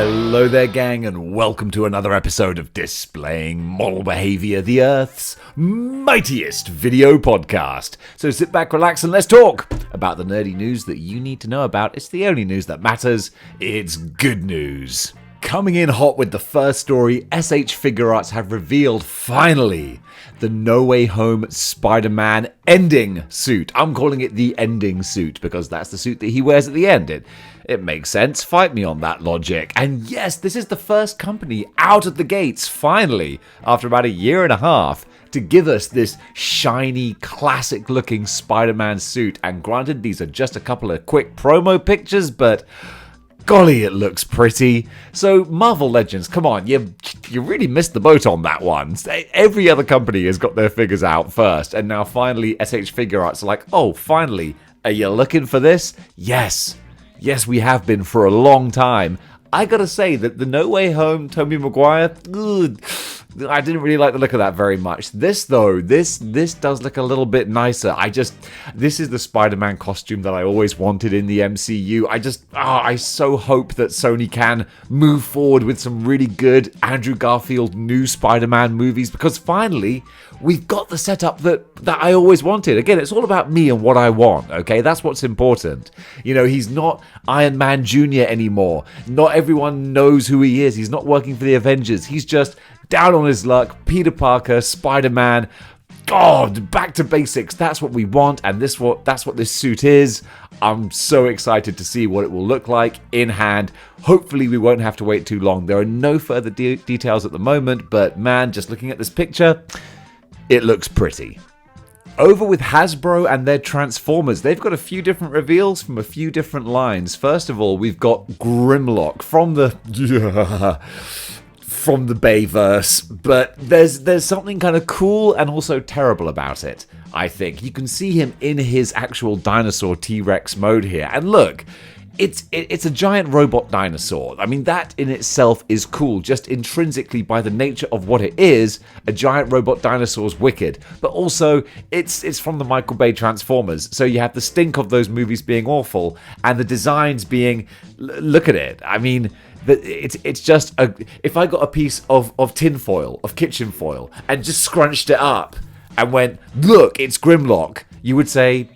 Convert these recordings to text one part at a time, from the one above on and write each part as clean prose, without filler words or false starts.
Hello there, gang, and welcome to another episode of Displaying-Model-Behaviour, the Earth's mightiest video podcast. So sit back, relax, and let's talk about the nerdy news that you need to know about. It's the only news that matters. It's good news. Coming in hot with the first story, SH Figure Arts have revealed, finally, the No Way Home Spider-Man ending suit. I'm calling it the ending suit because that's the suit that he wears at the end. It makes sense. Fight me on that logic. And yes, this is the first company out of the gates, finally, after about a year and a half, to give us this shiny, classic-looking Spider-Man suit. And granted, these are just a couple of quick promo pictures, but golly, it looks pretty. So, Marvel Legends, come on, you really missed the boat on that one. Every other company has got their figures out first, and now finally SH Figure Arts are like, oh, finally, are you looking for this? Yes, we have been for a long time. I gotta say that the No Way Home Tomy Maguire, I didn't really like the look of that very much. This though, this does look a little bit nicer. This is the Spider-Man costume that I always wanted in the MCU. I so hope that Sony can move forward with some really good Andrew Garfield new Spider-Man movies, because finally we've got the setup that I always wanted. Again, it's all about me and what I want, okay? That's what's important. You know, he's not Iron Man Jr. anymore. Not everyone knows who he is. He's not working for the Avengers. He's just down on his luck, Peter Parker, Spider-Man. God, back to basics. That's what we want, and that's what this suit is. I'm so excited to see what it will look like in hand. Hopefully we won't have to wait too long. There are no further details at the moment, but man, just looking at this picture, it looks pretty. Over with Hasbro and their Transformers, they've got a few different reveals from a few different lines. First of all, we've got Grimlock from the Bayverse, but there's something kind of cool and also terrible about it, I think. You can see him in his actual dinosaur T-Rex mode here, and look, it's a giant robot dinosaur. I mean, that in itself is cool, just intrinsically by the nature of what it is. A giant robot dinosaur's wicked, but also it's from the Michael Bay Transformers, so you have the stink of those movies being awful, and the designs being, look at it. I mean, it's just if I got a piece of tinfoil, of kitchen foil, and just scrunched it up and went, look, it's Grimlock, you would say,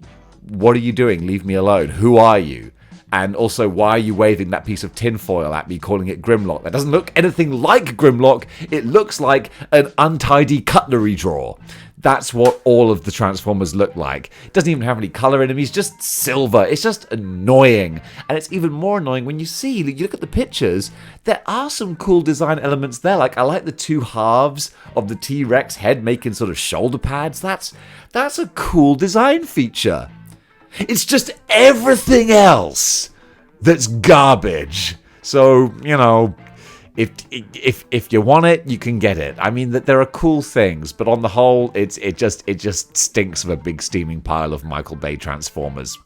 what are you doing? Leave me alone. Who are you? And also, why are you waving that piece of tinfoil at me, calling it Grimlock? That doesn't look anything like Grimlock. It looks like an untidy cutlery drawer. That's what all of the Transformers look like. It doesn't even have any color in him. He's just silver. It's just annoying. And it's even more annoying when you look at the pictures, there are some cool design elements there. Like, I like the two halves of the T-Rex head making sort of shoulder pads. That's a cool design feature. It's just everything else that's garbage. So, you know, if you want it, you can get it. I mean, that there are cool things, but on the whole, it just stinks of a big steaming pile of Michael Bay Transformers,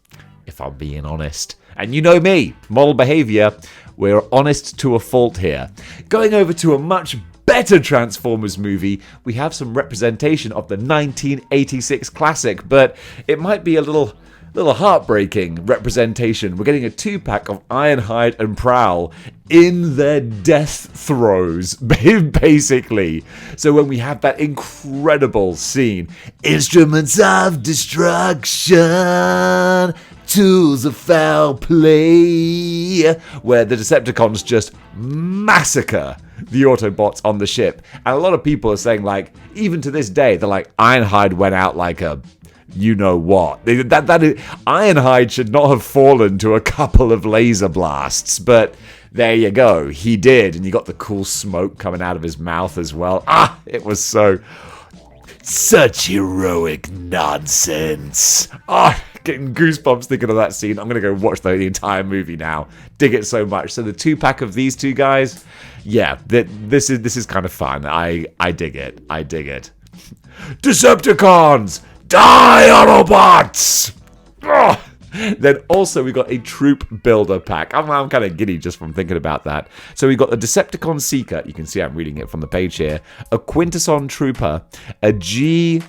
if I'm being honest. And you know me, model behavior, we're honest to a fault here. Going over to a much better Transformers movie, we have some representation of the 1986 classic, but it might be a little heartbreaking representation. We're getting a 2-pack of Ironhide and Prowl in their death throes, basically. So when we have that incredible scene, instruments of destruction, tools of foul play, where the Decepticons just massacre the Autobots on the ship. And a lot of people are saying, like, even to this day, they're like, Ironhide went out like a you know what. Ironhide should not have fallen to a couple of laser blasts, but there you go, he did, and you got the cool smoke coming out of his mouth as well. It was such heroic nonsense. Getting goosebumps thinking of that scene. I'm going to go watch the entire movie now. Dig it so much. So the 2-pack of these two guys, yeah, this is kind of fun. I dig it. Decepticons! Die, Autobots! Then also we got a troop builder pack. I'm kind of giddy just from thinking about that. So we got the Decepticon Seeker. You can see I'm reading it from the page here. A Quintesson Trooper. A G2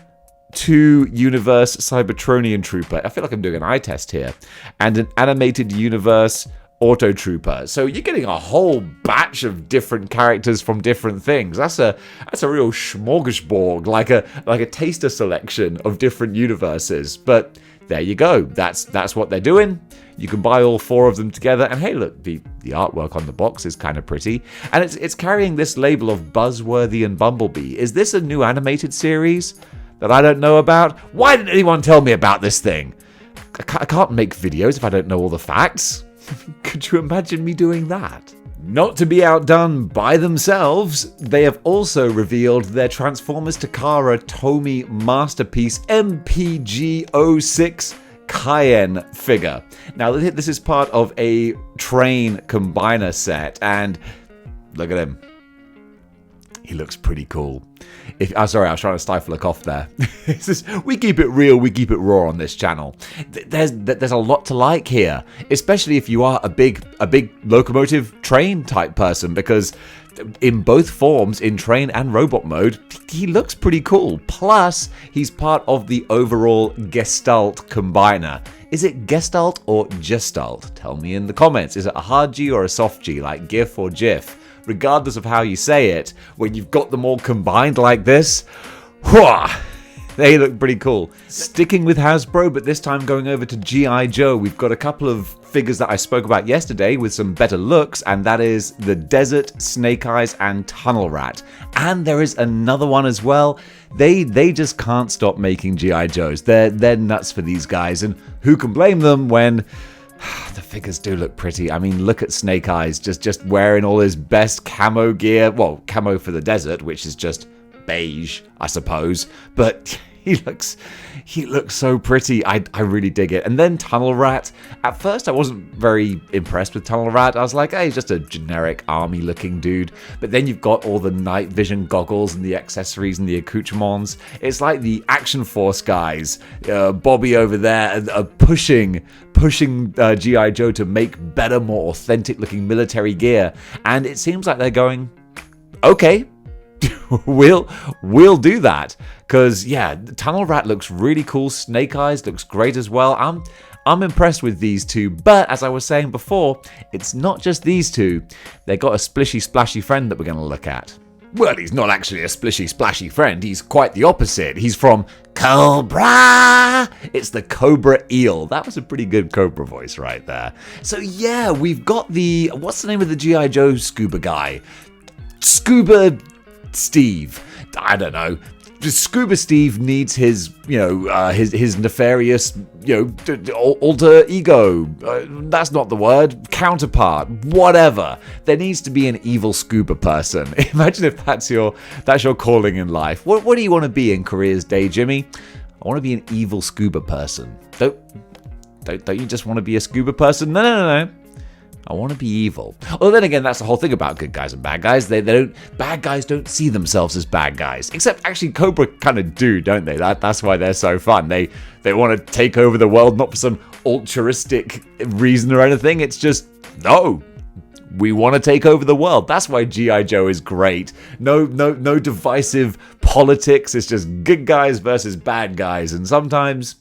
Universe Cybertronian Trooper. I feel like I'm doing an eye test here. And an Animated Universe Auto Trooper. So you're getting a whole batch of different characters from different things. That's a real smorgasbord, like a taster selection of different universes. But there you go. That's what they're doing. You can buy all 4 of them together, and hey, look, the artwork on the box is kind of pretty, and it's carrying this label of Buzzworthy and Bumblebee. Is this a new animated series that I don't know about? Why didn't anyone tell me about this thing? I can't make videos if I don't know all the facts. Could you imagine me doing that? Not to be outdone by themselves, they have also revealed their Transformers Takara Tomy Masterpiece MPG06 Cayenne figure. Now, this is part of a train combiner set, and look at him. He looks pretty cool. Sorry, I was trying to stifle a cough there. We keep it real, we keep it raw on this channel. There's a lot to like here, especially if you are a big locomotive train type person, because in both forms, in train and robot mode, he looks pretty cool. Plus, he's part of the overall Gestalt combiner. Is it Gestalt or Gestalt? Tell me in the comments. Is it a hard G or a soft G, like GIF or GIF? Regardless of how you say it, when you've got them all combined like this, they look pretty cool. Sticking with Hasbro, but this time going over to G.I. Joe, we've got a couple of figures that I spoke about yesterday with some better looks, and that is the Desert, Snake Eyes, and Tunnel Rat. And there is another one as well. They just can't stop making G.I. Joes. They're nuts for these guys, and who can blame them when the figures do look pretty. I mean, look at Snake Eyes just wearing all his best camo gear. Well, camo for the desert, which is just beige, I suppose, but he looks so pretty. I really dig it. And then Tunnel Rat. At first, I wasn't very impressed with Tunnel Rat. I was like, hey, he's just a generic army-looking dude. But then you've got all the night vision goggles and the accessories and the accoutrements. It's like the Action Force guys, Bobby over there, pushing G.I. Joe to make better, more authentic-looking military gear. And it seems like they're going, okay, we'll do that, because yeah, Tunnel Rat looks really cool. Snake Eyes looks great as well. I'm impressed with these two, but as I was saying before, it's not just these two. They got a splishy splashy friend that we're going to look at. Well, he's not actually a splishy splashy friend. He's quite the opposite. He's from Cobra. It's the Cobra Eel. That was a pretty good Cobra voice right there. So yeah, we've got what's the name of the G.I. Joe scuba guy? Scuba Steve. I don't know. Scuba Steve needs his nefarious, alter ego. That's not the word. Counterpart. Whatever. There needs to be an evil scuba person. Imagine if that's your calling in life. What do you want to be in Career's Day, Jimmy? I want to be an evil scuba person. Don't you just want to be a scuba person? No. I want to be evil. Well, then again, that's the whole thing about good guys and bad guys. Bad guys don't see themselves as bad guys. Except actually Cobra kind of do, don't they? That's why they're so fun. They want to take over the world, not for some altruistic reason or anything. It's just, no, we want to take over the world. That's why G.I. Joe is great. No divisive politics. It's just good guys versus bad guys. And sometimes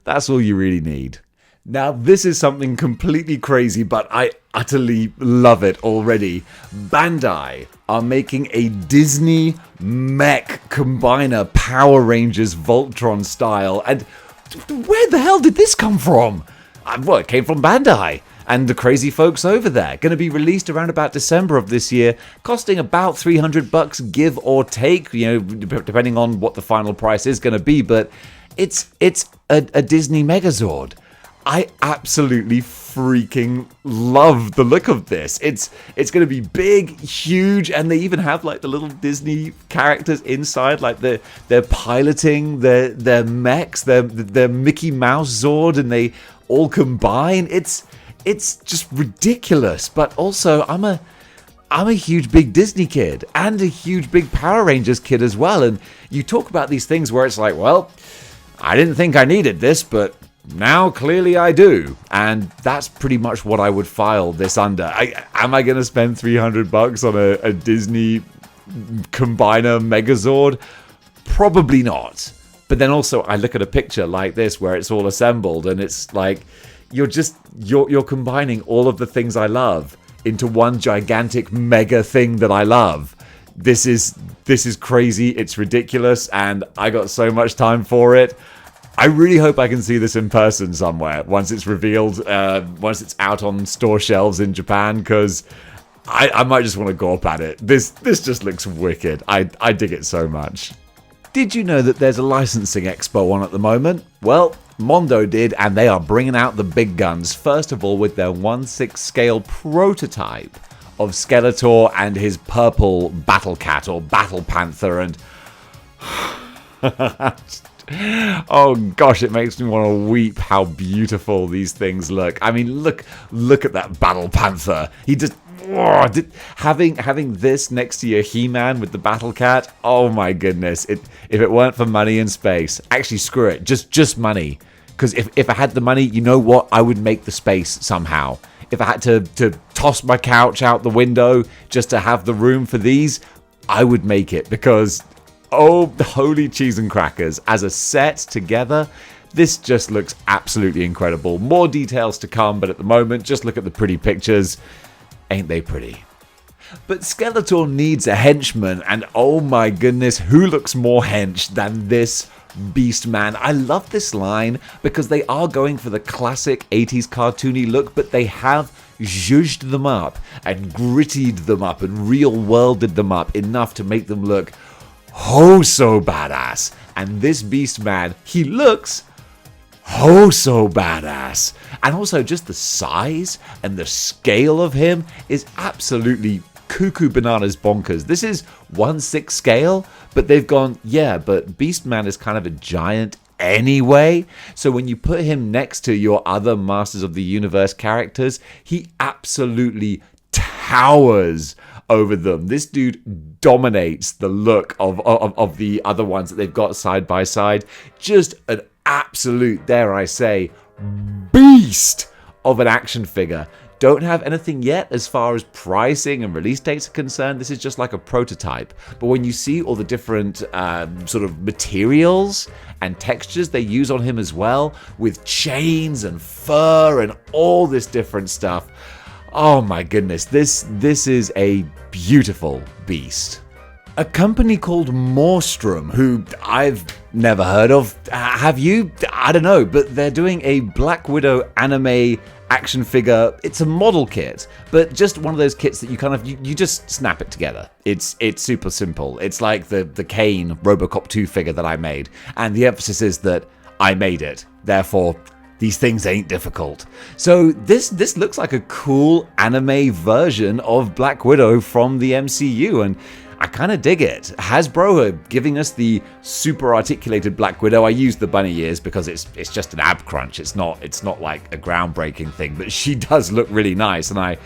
that's all you really need. Now, this is something completely crazy, but I utterly love it already. Bandai are making a Disney mech combiner, Power Rangers Voltron style. And where the hell did this come from? Well, it came from Bandai and the crazy folks over there. Going to be released around about December of this year, costing about $300, give or take, depending on what the final price is going to be. But it's a Disney Megazord. I absolutely freaking love the look of this. It's going to be big, huge, and they even have like the little Disney characters inside, like they're piloting their mechs, their Mickey Mouse Zord, and they all combine. It's just ridiculous. But also, I'm a huge big Disney kid and a huge big Power Rangers kid as well. And you talk about these things where it's like, well, I didn't think I needed this, but now clearly I do, and that's pretty much what I would file this under. Am I going to spend $300 on a Disney combiner Megazord? Probably not. But then also I look at a picture like this where it's all assembled, and it's like, you're combining all of the things I love into one gigantic mega thing that I love. This is crazy, it's ridiculous, and I got so much time for it. I really hope I can see this in person somewhere once it's revealed, once it's out on store shelves in Japan, because I might just want to go up at it. This just looks wicked. I dig it so much. Did you know that there's a licensing expo on at the moment? Well, Mondo did, and they are bringing out the big guns. First of all, with their 1/6 scale prototype of Skeletor and his purple Battle Cat or Battle Panther, and oh gosh, it makes me want to weep how beautiful these things look. I mean, look at that Battle Panther. He just having this next to your He-Man with the Battle Cat. Oh my goodness! If it weren't for money and space, actually screw it, just money. Because if I had the money, you know what? I would make the space somehow. If I had to toss my couch out the window just to have the room for these, I would make it. Because, oh, holy cheese and crackers. As a set together, this just looks absolutely incredible. More details to come, but at the moment, just look at the pretty pictures. Ain't they pretty? But Skeletor needs a henchman, and oh my goodness, who looks more hench than this Beast Man? I love this line because they are going for the classic 80s cartoony look, but they have zhuzhed them up and grittied them up and real-worlded them up enough to make them look oh so badass. And this Beast Man, he looks oh so badass. And also just the size and the scale of him is absolutely cuckoo bananas bonkers. This is 1/6 scale, but they've gone, yeah, but Beastman is kind of a giant anyway. So when you put him next to your other Masters of the Universe characters, he absolutely towers over them. This dude dominates the look of the other ones that they've got side by side. Just an absolute, dare I say, beast of an action figure. Don't have anything yet as far as pricing and release dates are concerned. This is just like a prototype. But when you see all the different sort of materials and textures they use on him as well, with chains and fur and all this different stuff, oh my goodness, this is a beautiful beast. A company called Morstrom, who I've never heard of. Have you? I don't know, but they're doing a Black Widow anime action figure. It's a model kit, but just one of those kits that you kind of you just snap it together. It's super simple. It's like the Kane RoboCop 2 figure that I made, and the emphasis is that I made it. Therefore, these things ain't difficult. So this looks like a cool anime version of Black Widow from the MCU, and I kind of dig it. Hasbro are giving us the super articulated Black Widow. I use the bunny ears because it's just an ab crunch. It's not like a groundbreaking thing, but she does look really nice, and I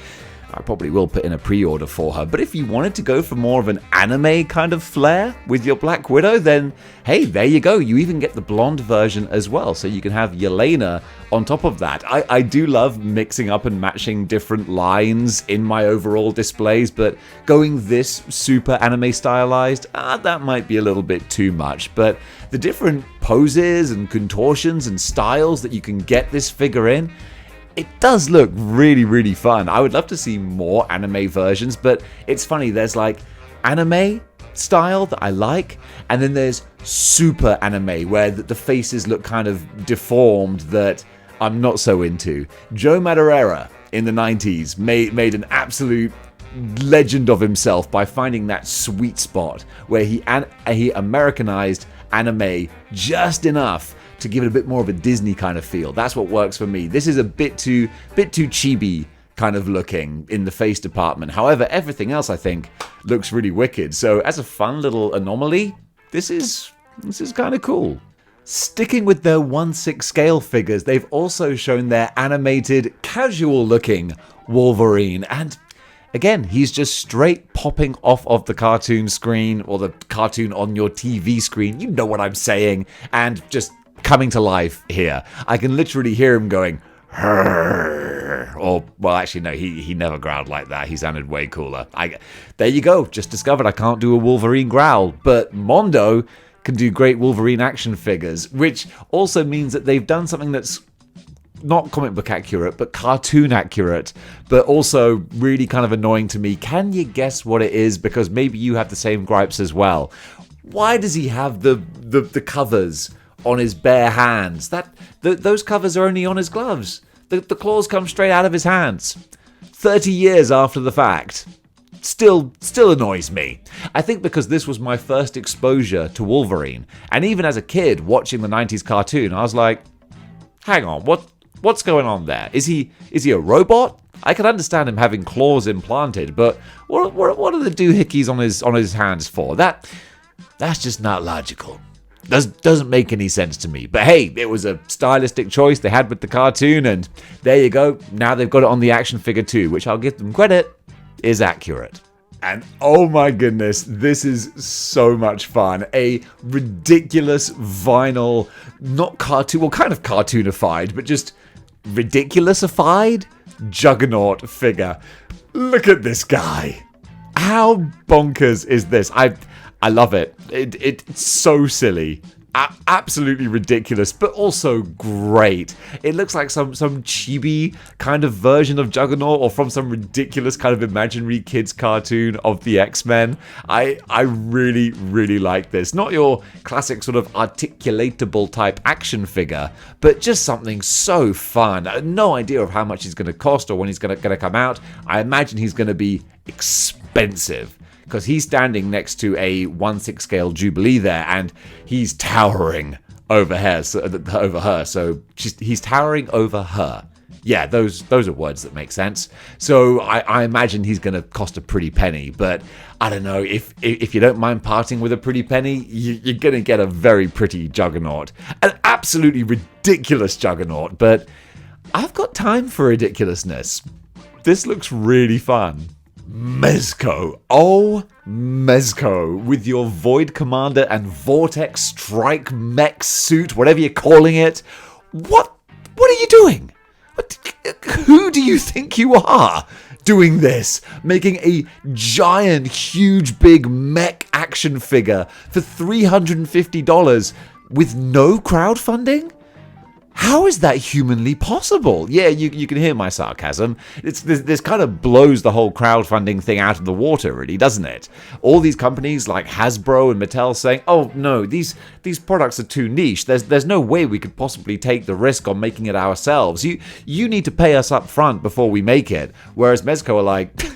probably will put in a pre-order for her. But if you wanted to go for more of an anime kind of flair with your Black Widow, then hey, there you go. You even get the blonde version as well, so you can have Yelena on top of that. I do love mixing up and matching different lines in my overall displays, but going this super anime stylized, that might be a little bit too much. But the different poses and contortions and styles that you can get this figure in, it does look really, really fun. I would love to see more anime versions, but it's funny, there's like anime style that I like, and then there's super anime where the faces look kind of deformed that I'm not so into. Joe Madureira in the 90s made an absolute legend of himself by finding that sweet spot where he Americanized anime just enough to give it a bit more of a Disney kind of feel. That's what works for me. This is a bit too chibi kind of looking in the face department. However, everything else I think looks really wicked. So as a fun little anomaly, this is kind of cool. Sticking with their 1/6 scale figures, they've also shown their animated, casual looking Wolverine, and again, he's just straight popping off of the cartoon screen, or the cartoon on your TV screen, you know what I'm saying, and just coming to life here. I can literally hear him going, "Hurr." Or, well, actually, no, he never growled like that. He sounded way cooler. There you go, just discovered I can't do a Wolverine growl, but Mondo can do great Wolverine action figures, which also means that they've done something that's not comic book accurate, but cartoon accurate, but also really kind of annoying to me. Can you guess what it is? Because maybe you have the same gripes as well. Why does he have the covers on his bare hands? Those covers are only on his gloves. The claws come straight out of his hands. 30 years after the fact. Still annoys me. I think because this was my first exposure to Wolverine, and even as a kid watching the 90s cartoon, I was like, hang on, what's going on there? Is he a robot? I can understand him having claws implanted, but what are the doohickeys on his hands for? That's just not logical. Doesn't make any sense to me. But hey, it was a stylistic choice they had with the cartoon, and there you go. Now they've got it on the action figure too, which I'll give them credit, is accurate. And oh my goodness, this is so much fun. A ridiculous vinyl, not cartoon, well, kind of cartoonified, but just ridiculous-ified Juggernaut figure. Look at this guy. How bonkers is this? I love it. It's so silly. Absolutely ridiculous, but also great. It looks like some chibi kind of version of Juggernaut, or from some ridiculous kind of imaginary kids cartoon of the X-Men. I really, really like this. Not your classic sort of articulatable type action figure, but just something so fun. No idea of how much he's going to cost or when he's going to come out. I imagine he's going to be expensive, because he's standing next to a 1/6 scale Jubilee there, and he's towering over her. So he's towering over her. Yeah, those are words that make sense. So I imagine he's going to cost a pretty penny. But I don't know, if you don't mind parting with a pretty penny, you're going to get a very pretty Juggernaut. An absolutely ridiculous Juggernaut, but I've got time for ridiculousness. This looks really fun. Mezco. Oh, Mezco. With your Void Commander and Vortex Strike mech suit, whatever you're calling it. What are you doing? Who do you think you are doing this? Making a giant, huge, big mech action figure for $350 with no crowdfunding? How is that humanly possible? Yeah, you can hear my sarcasm. This kind of blows the whole crowdfunding thing out of the water, really, doesn't it? All these companies like Hasbro and Mattel saying, oh no, these products are too niche. There's no way we could possibly take the risk on making it ourselves. You need to pay us up front before we make it. Whereas Mezco are like,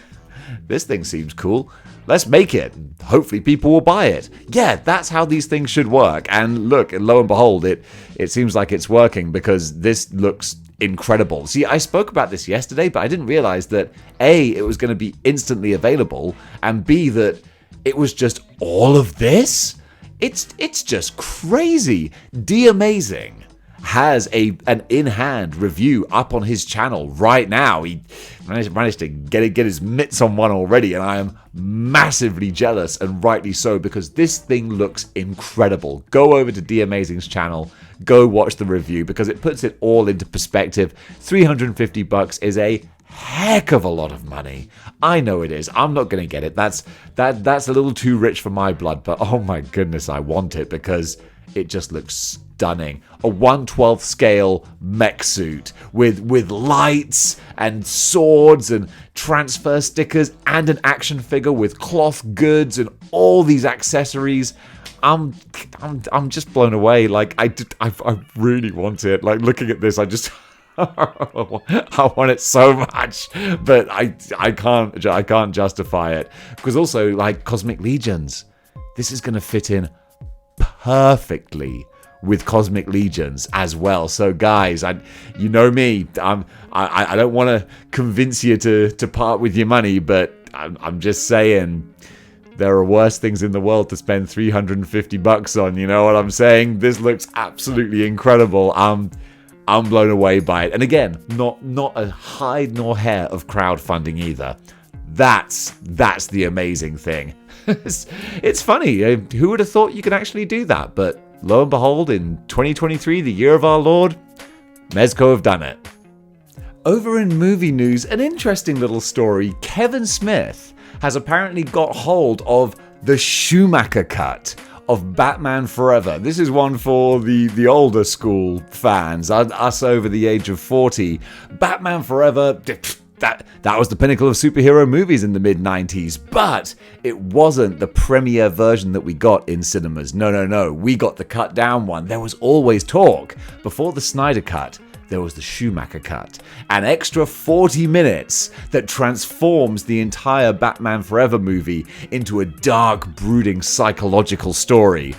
this thing seems cool. Let's make it. Hopefully people will buy it. Yeah, that's how these things should work. And look, lo and behold, it seems like it's working, because this looks incredible. See, I spoke about this yesterday, but I didn't realize that A, it was going to be instantly available, and B, that it was just all of this. It's just crazy. D-Amazing has an in-hand review up on his channel right now. He managed to get his mitts on one already, and I am massively jealous, and rightly so, because this thing looks incredible. Go over to D-Amazing's channel, go watch the review, because it puts it all into perspective. $350 is a heck of a lot of money. I know it is. I'm not going to get it. That's a little too rich for my blood, but oh my goodness, I want it, because it just looks stunning. A 1/12 scale mech suit with lights and swords and transfer stickers and an action figure with cloth goods and all these accessories. I'm just blown away. Like I really want it. Like looking at this, I just I want it so much, but I can't justify it, because also like Cosmic Legions, this is going to fit in perfectly with Cosmic Legions as well. So guys, you know me, I don't want to convince you to part with your money, but I'm just saying there are worse things in the world to spend $350 on. You know what I'm saying? This looks absolutely incredible. I'm blown away by it, and again, not a hide nor hair of crowdfunding either. That's the amazing thing. It's funny. Who would have thought you could actually do that? But lo and behold, in 2023, the year of our Lord, Mezco have done it. Over in movie news, an interesting little story. Kevin Smith has apparently got hold of the Schumacher Cut of Batman Forever. This is one for the older school fans, us over the age of 40. Batman Forever, that was the pinnacle of superhero movies in the mid-90s, but it wasn't the premiere version that we got in cinemas. No, we got the cut down one. There was always talk. Before the Snyder Cut, there was the Schumacher Cut, an extra 40 minutes that transforms the entire Batman Forever movie into a dark, brooding, psychological story.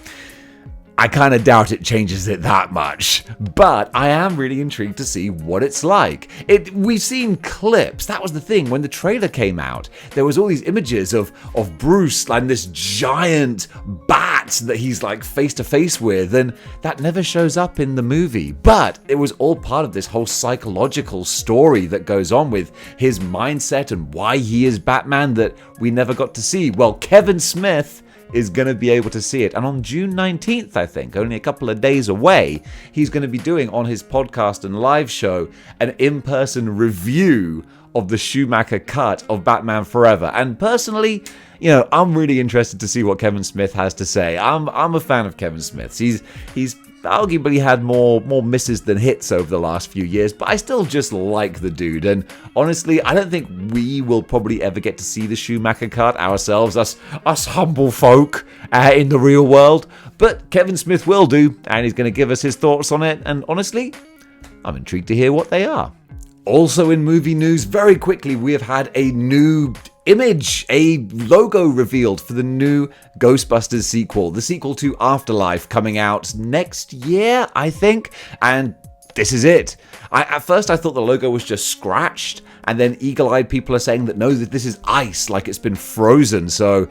I kind of doubt it changes it that much, but I am really intrigued to see what it's like. We've seen clips. That was the thing. When the trailer came out, there was all these images of Bruce and this giant bat that he's like face to face with, and that never shows up in the movie. But it was all part of this whole psychological story that goes on with his mindset and why he is Batman that we never got to see. Well, Kevin Smith is going to be able to see it. And on June 19th, I think, only a couple of days away, he's going to be doing on his podcast and live show an in-person review of the Schumacher Cut of Batman Forever. And personally, I'm really interested to see what Kevin Smith has to say. I'm a fan of Kevin Smith. He's arguably had more misses than hits over the last few years, but I still just like the dude. And honestly, I don't think we will probably ever get to see the Schumacher Cut ourselves, us humble folk in the real world. But Kevin Smith will do, and he's going to give us his thoughts on it. And honestly, I'm intrigued to hear what they are. Also in movie news, very quickly, we have had a new image, a logo revealed for the new Ghostbusters sequel, the sequel to Afterlife, coming out next year, I think, and this is it. At first I thought the logo was just scratched, and then eagle-eyed people are saying that no, that this is ice, like it's been frozen, so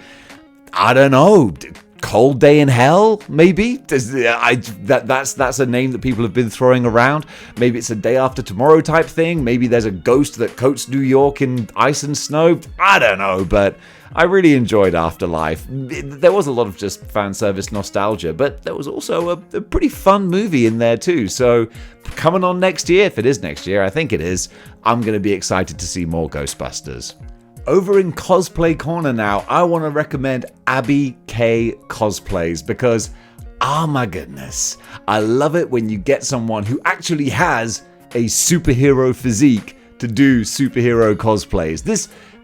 I don't know. Cold Day in Hell, maybe? That's a name that people have been throwing around. Maybe it's a Day After Tomorrow type thing. Maybe there's a ghost that coats New York in ice and snow. I don't know, but I really enjoyed Afterlife. There was a lot of just fan service nostalgia, but there was also a pretty fun movie in there too. So coming on next year, if it is next year, I think it is, I'm going to be excited to see more Ghostbusters. Over in Cosplay Corner now, I want to recommend Abby K Cosplays because, oh my goodness, I love it when you get someone who actually has a superhero physique to do superhero cosplays.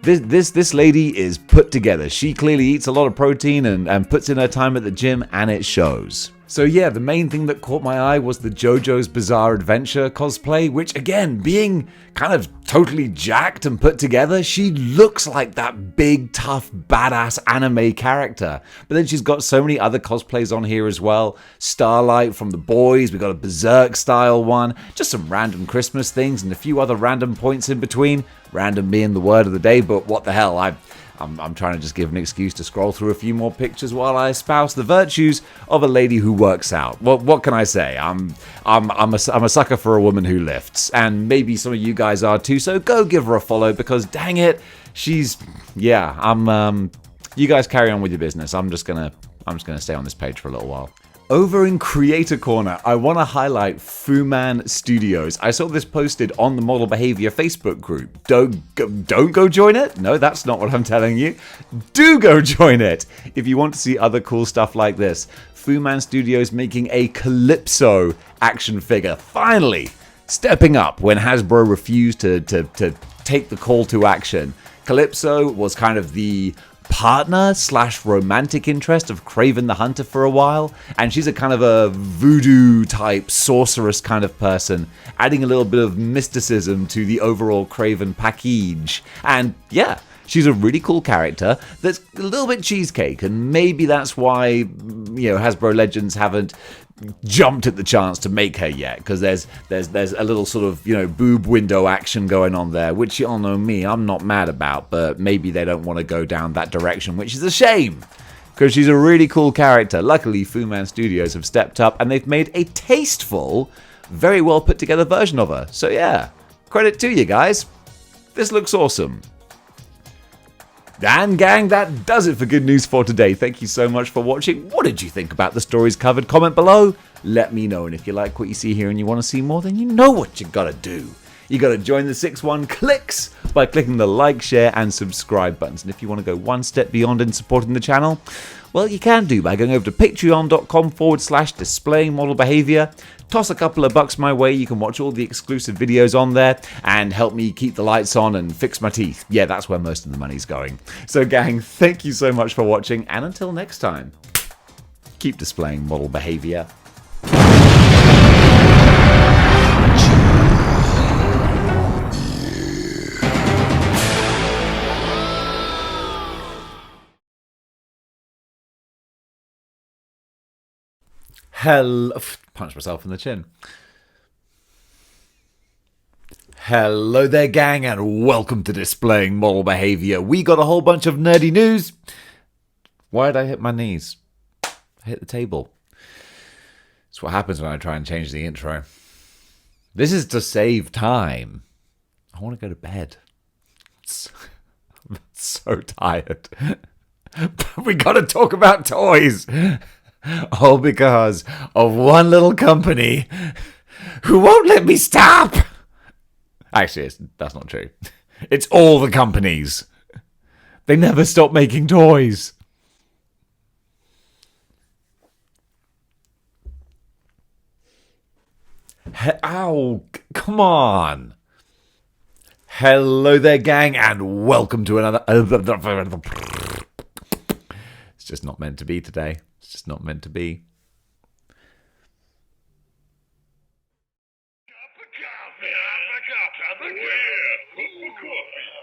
This lady is put together. She clearly eats a lot of protein and puts in her time at the gym, and it shows. So yeah, the main thing that caught my eye was the JoJo's Bizarre Adventure cosplay, which again, being kind of totally jacked and put together, she looks like that big, tough, badass anime character. But then she's got so many other cosplays on here as well. Starlight from The Boys, we got a Berserk style one, just some random Christmas things and a few other random points in between. Random being the word of the day, but what the hell, I'm trying to just give an excuse to scroll through a few more pictures while I espouse the virtues of a lady who works out. Well, what can I say? I'm a sucker for a woman who lifts, and maybe some of you guys are too. So go give her a follow because dang it, you guys carry on with your business. I'm just gonna stay on this page for a little while. Over in Creator Corner, I want to highlight Fuman Studios. I saw this posted on the Model Behaviour Facebook group. Don't go join it? No, that's not what I'm telling you. Do go join it if you want to see other cool stuff like this. Fuman Studios making a Calypso action figure. Finally, stepping up when Hasbro refused to take the call to action. Calypso was kind of the partner / romantic interest of Kraven the Hunter for a while, and she's a kind of a voodoo type sorceress kind of person, adding a little bit of mysticism to the overall Kraven package. And yeah, she's a really cool character that's a little bit cheesecake, and maybe that's why Hasbro Legends haven't jumped at the chance to make her yet, because there's a little sort of boob window action going on there, which you all know me, I'm not mad about, but maybe they don't want to go down that direction, which is a shame because she's a really cool character. Luckily, Fuman Studios have stepped up and they've made a tasteful, very well put together version of her. So yeah, credit to you guys. This looks awesome. And gang, that does it for Good News for today. Thank you so much for watching. What did you think about the stories covered? Comment below. Let me know. And if you like what you see here and you want to see more, then you know what you gotta do. You got to join the 6-1 clicks by clicking the like, share, and subscribe buttons. And if you want to go one step beyond in supporting the channel, well, you can do by going over to patreon.com/displaying-model-behaviour. Toss a couple of bucks my way. You can watch all the exclusive videos on there and help me keep the lights on and fix my teeth. Yeah, that's where most of the money's going. So, gang, thank you so much for watching. And until next time, keep displaying model behaviour. Hello, punch myself in the chin. Hello there, gang, and welcome to Displaying Model Behaviour. We got a whole bunch of nerdy news. Why did I hit my knees? I hit the table. That's what happens when I try and change the intro. This is to save time. I want to go to bed. I'm so tired. But we got to talk about toys. All because of one little company who won't let me stop. Actually, that's not true. It's all the companies. They never stop making toys. Ow, come on. Hello there, gang, and welcome to another... It's just not meant to be today. It's just not meant to be. Cup of coffee.